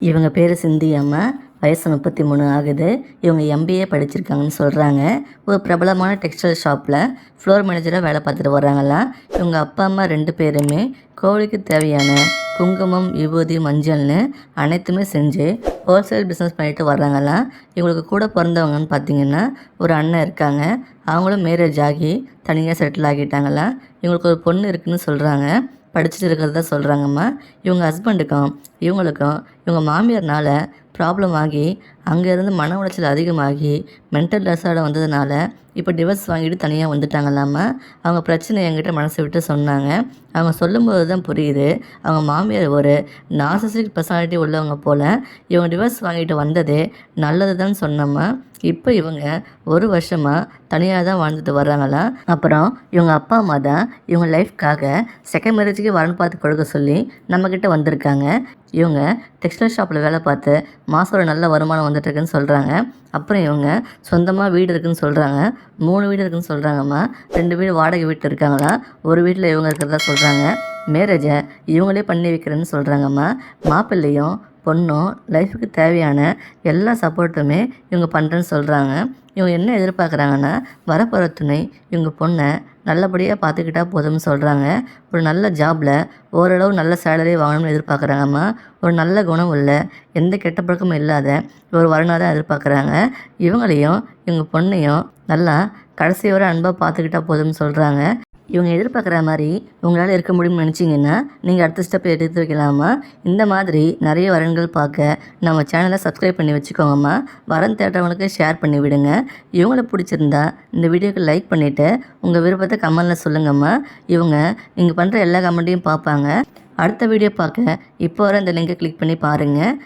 இவங்க பேர் சிந்தி அம்மா. வயசு 33 ஆகுது. இவங்க எம்பிஏ படிச்சிருக்காங்கன்னு சொல்கிறாங்க. ஒரு பிரபலமான டெக்ஸ்டைல் ஷாப்பில் ஃப்ளோர் மேனேஜராக வேலை பார்த்துட்டு வர்றாங்களாம். இவங்க அப்பா அம்மா 2 பேருமே கோழிக்கு தேவையான குங்குமம், விபூதி, மஞ்சள்னு அனைத்துமே செஞ்சு ஹோல்சேல் பிஸ்னஸ் பண்ணிட்டு வர்றாங்களாம். இவங்களுக்கு கூட பிறந்தவங்கன்னு பார்த்தீங்கன்னா ஒரு அண்ணன் இருக்காங்க. அவங்களும் மேரேஜ் ஆகி தனியாக செட்டில் ஆகிட்டாங்களாம். இவங்களுக்கு ஒரு பொண்ணு இருக்குதுன்னு சொல்கிறாங்க. படிச்சுட்டு இருக்கிறதா சொல்கிறாங்கம்மா. இவங்க ஹஸ்பண்டுக்கும் இவங்க மாமியார்னால் ப்ராப்ளம் ஆகி அங்கேருந்து மன உளைச்சல் அதிகமாகி மென்டல் டிசார்டர் வந்ததுனால இப்போ டிவர்ஸ் வாங்கிட்டு தனியாக வந்துட்டாங்களாம்மா. அவங்க பிரச்சனை என்கிட்ட மனசை விட்டு சொன்னாங்க. அவங்க சொல்லும்போது தான் புரியுது, அவங்க மாமியார் ஒரு நார்சிசிஸ்டிக் பர்சனாலிட்டி உள்ளவங்க போல். இவங்க டிவர்ஸ் வாங்கிட்டு வந்ததே நல்லது தான் சொன்னம்மா. இப்போ இவங்க 1 வருஷமாக தனியாக தான் வாழ்ந்துட்டு வர்றாங்களாம். அப்புறம் இவங்க அப்பா அம்மா தான் இவங்க லைஃப்காக செகண்ட் மேரேஜுக்கு வரன் பார்த்து கொடுக்க சொல்லி நம்மக்கிட்ட வந்திருக்காங்க. இவங்க டெக்ஸ்டைல் ஷாப்பில் வேலை பார்த்து மாதம் ஒரு நல்ல வருமானம் வந்துட்டுருக்குன்னு சொல்கிறாங்க. அப்புறம் இவங்க சொந்தமாக வீடு இருக்குதுன்னு சொல்கிறாங்க. 3 வீடு இருக்குதுன்னு சொல்கிறாங்கம்மா. 2 வீடு வாடகை வீட்டில் இருக்காங்களா, ஒரு வீட்டில் இவங்க இருக்கிறதா சொல்கிறாங்க. மேரேஜை இவங்களே பண்ணி வைக்கிறேன்னு சொல்கிறாங்கம்மா. மாப்பிள்ளையும் பொண்ணும் லைஃபுக்கு தேவையான எல்லா சப்போர்ட்டுமே இவங்க பண்ணுறேன்னு சொல்கிறாங்க. இவங்க என்ன எதிர்பார்க்குறாங்கன்னா, வரப்போகிற துணை இவங்க பொண்ணை நல்லபடியாக பார்த்துக்கிட்டா போதும்னு சொல்கிறாங்க. ஒரு நல்ல ஜாபில் ஓரளவு நல்ல சேலரி வாங்கணும்னு எதிர்பார்க்குறாங்கம்மா. ஒரு நல்ல குணம் உள்ள எந்த கெட்ட பழக்கமும் இல்லாத ஒரு வரனாக தான் எதிர்பார்க்குறாங்க. இவங்களையும் இவங்க பொண்ணையும் நல்லா கடைசி வரை அன்பாக பார்த்துக்கிட்டா போதும்னு சொல்கிறாங்க. இவங்க எதிர்பார்க்குற மாதிரி உங்களால் இருக்க முடியும்னு நினச்சிங்கன்னா நீங்கள் அடுத்த ஸ்டெப் எடுத்து வைக்கலாமா. இந்த மாதிரி நிறைய வரன்கள் பார்க்க நம்ம சேனலை சப்ஸ்கிரைப் பண்ணி வச்சுக்கோங்கம்மா. வரன் தேடுறவங்களுக்கு ஷேர் பண்ணி விடுங்க. இவங்கள பிடிச்சிருந்தா இந்த வீடியோக்கு லைக் பண்ணிவிட்டு உங்கள் விருப்பத்தை கமெண்டில் சொல்லுங்கம்மா. இவங்க நீங்கள் பண்ணுற எல்லா கமெண்ட்டையும் பார்ப்பாங்க. அடுத்த வீடியோ பார்க்க இப்போ வர இந்த லிங்கை கிளிக் பண்ணி பாருங்கள்.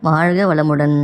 வாழ்க வளமுடன்.